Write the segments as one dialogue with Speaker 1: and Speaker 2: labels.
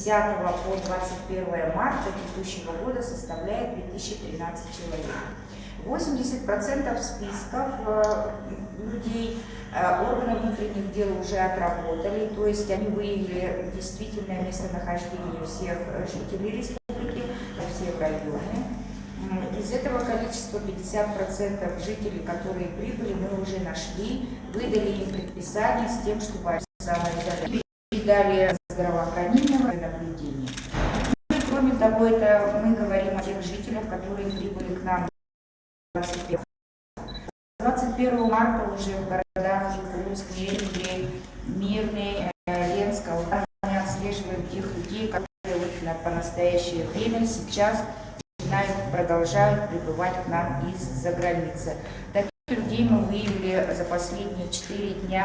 Speaker 1: по 21 марта текущего года составляет 2013 человек. 80% списков людей органы внутренних дел уже отработали, то есть они выявили действительное местонахождение всех жителей республики, всех районов. Из этого количества 50% жителей, которые прибыли, мы уже нашли, выдали им предписание с тем, чтобы самоизоляцию передали здравоохранение и наблюдение. И, кроме того, это мы говорим о тех жителях, которые прибыли к нам 21 марта уже в городах Якутск, Нерюнгри, Мирный, Ленск, мы отслеживаем тех людей, которые по настоящее время сейчас продолжают прибывать к нам из-за границы. Таких людей мы выявили за последние 4 дня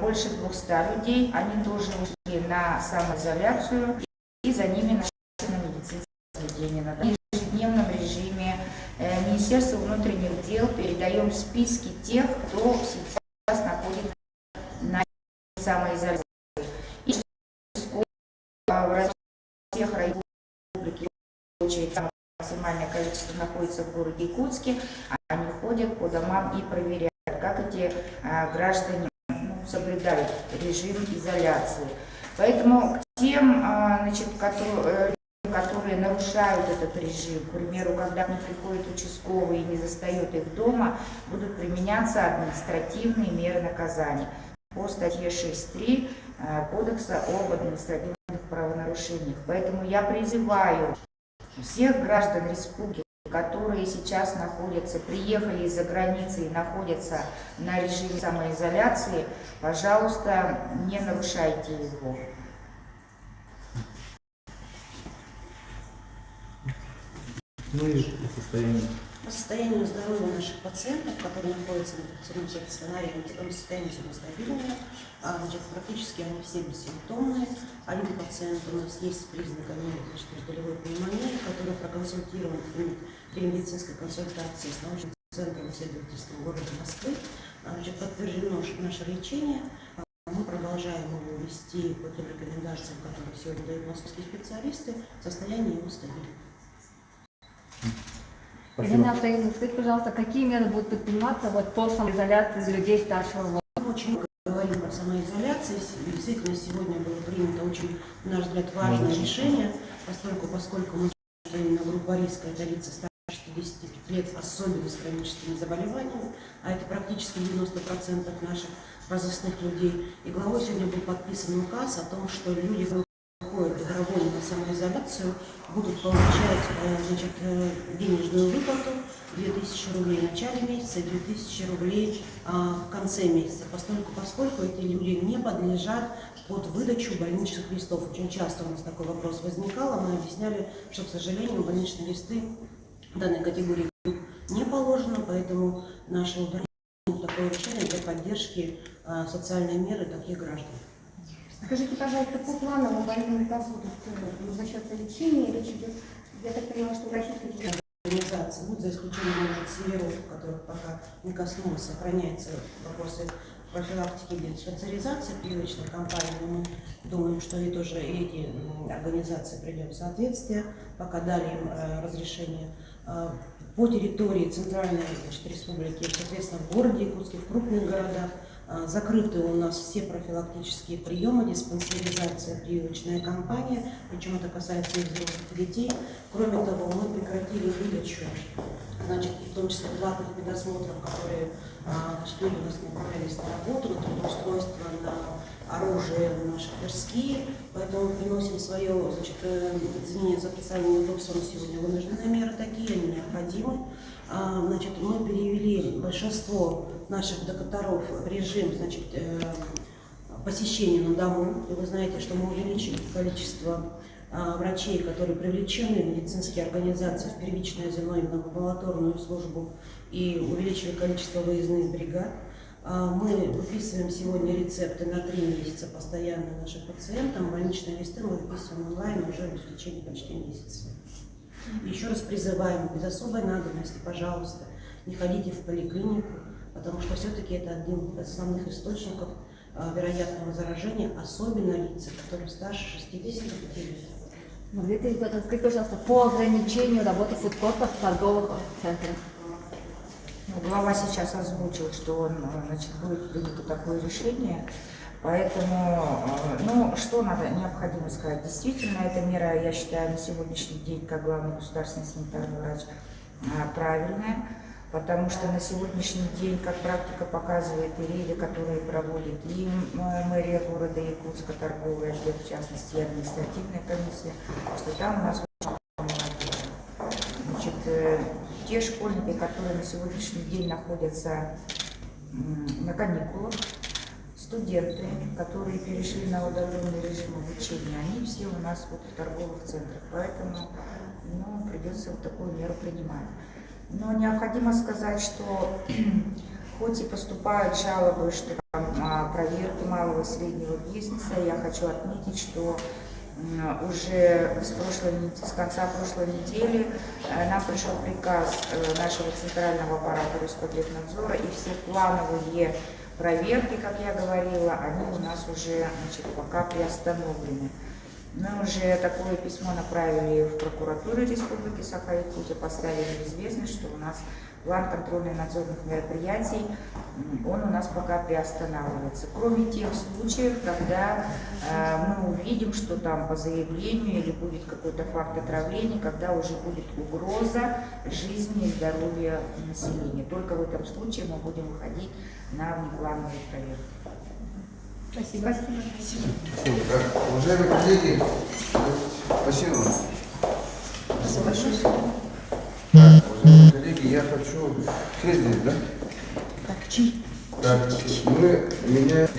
Speaker 1: больше 200 людей. Они тоже ушли на самоизоляцию, и за ними начали медицинское заведение. На ежедневном режиме Министерство внутренних дел передаем списки тех, кто сейчас находится на самоизоляции. И в всех районах республики максимальное количество находится в городе Якутске, они ходят по домам и проверяют, как эти граждане соблюдают режим изоляции. Поэтому к тем, которые нарушают этот режим, к примеру, когда не приходит участковый и не застает их дома, будут применяться административные меры наказания по статье 6.3 Кодекса об административных правонарушениях. Поэтому я призываю всех граждан республики, которые сейчас приехали из-за границы и находятся на режиме самоизоляции, пожалуйста, не нарушайте его.
Speaker 2: Ну и состояние.
Speaker 3: По состоянию здоровья наших пациентов, которые находятся в инфекционном стационаре, состояние стабильное, практически они все бессимптомные. Один пациент у нас есть с признаками междолевой пневмонии, который проконсультирован при медицинской консультации с научным центром исследовательского города Москвы. Подтверждено наше лечение. Мы продолжаем его вести по тем рекомендациям, которые сегодня дают московские специалисты. Состояние его стабильное.
Speaker 4: Ирина Алтаевна, скажите, пожалуйста, какие меры будут предприниматься по самоизоляции людей старшего возраста?
Speaker 3: Мы очень много говорим о самоизоляции. Действительно, сегодня было принято очень, на наш взгляд, важное решение, поскольку мы именно группа риска, это лица старше 65 лет, особенно с хроническими заболеваниями, а это практически 90% наших возрастных людей. И главой сегодня был подписан указ о том, что люди, которые выходят добровольно на самоизоляцию, будут получать денежную выплату 2000 рублей в начале месяца и 2000 рублей в конце месяца, поскольку эти люди не подлежат под выдачу больничных листов. Очень часто у нас такой вопрос возникал, мы объясняли, что, к сожалению, больничные листы данной категории не положено, поэтому наше такое решение для поддержки социальной меры таких граждан.
Speaker 5: Скажите, пожалуйста, по плановым больным будут за счет лечения речь идет, я так понимаю, что в Российской Федерации
Speaker 3: организации, за исключением, может, северов, которых пока не коснулось, сохраняются вопросы профилактики и диспансеризации прививочной кампании, но мы думаем, что и тоже эти организации придем в соответствие, пока дали им разрешение. По территории Центральной Республики, соответственно, в городе Якутске, в крупных городах, закрыты у нас все профилактические приемы, диспансеризация, прививочная кампания, причем это касается и взрослых, и детей. Кроме того, мы прекратили выдачу, и в том числе платных медосмотров, которые люди у нас направлялись на работу, на трудоустройство, на оружие наших Тверские, поэтому мы приносим свое, извинения за социальное неудобство, сегодня вынужденные меры такие, они необходимы. Мы перевели большинство наших докторов в режим посещения на дому. И вы знаете, что мы увеличили количество врачей, которые привлечены в медицинские организации в первичную амбулаторную службу, и увеличили количество выездных бригад. Мы выписываем сегодня рецепты на 3 месяца постоянно нашим пациентам. Больничные листы мы выписываем онлайн уже в течение почти месяца. Еще раз призываем, без особой надобности, пожалуйста, не ходите в поликлинику, потому что все-таки это один из основных источников вероятного заражения, особенно лица, которые старше 65 лет.
Speaker 4: Маргарита Егоровна, скажите, пожалуйста, по ограничению работы фудкортов в торговых центрах.
Speaker 1: Ну, глава сейчас озвучил, что он, значит, будет принято такое решение. Поэтому, ну, что надо, необходимо сказать. Действительно, эта мера, я считаю, на сегодняшний день, как главный государственный санитарный врач, правильная. Потому что на сегодняшний день, как практика показывает, и рейды, которые проводит и мэрия города Якутска, торговый отдел, в частности, и административная комиссия, что там у нас очень молодежь. Значит, те школьники, которые на сегодняшний день находятся на каникулах, студенты, которые перешли на удаленный режим обучения, они все у нас вот в торговых центрах, поэтому ну, придется вот такую меру принимать. Но необходимо сказать, что хоть и поступают жалобы, что там проверки малого и среднего бизнеса, я хочу отметить, что уже с конца прошлой недели нам пришел приказ нашего центрального аппарата Роспотребнадзора, и все плановые проверки, как я говорила, они у нас уже, значит, пока приостановлены. Мы уже такое письмо направили в прокуратуру Республики Саха-Якутия, поставили в известность, что у нас план контрольно-надзорных мероприятий, он у нас пока приостанавливается. Кроме тех случаев, когда мы увидим, что там по заявлению или будет какой-то факт отравления, когда уже будет угроза жизни и здоровья населения. Только в этом случае мы будем выходить на внеплановые проверки.
Speaker 4: Спасибо.
Speaker 6: Так, уважаемые коллеги, спасибо.
Speaker 3: Спасибо большое.
Speaker 6: Так, уважаемые коллеги, я хочу... Все здесь, да?
Speaker 3: Так, чьи?
Speaker 6: Так, мы меняем...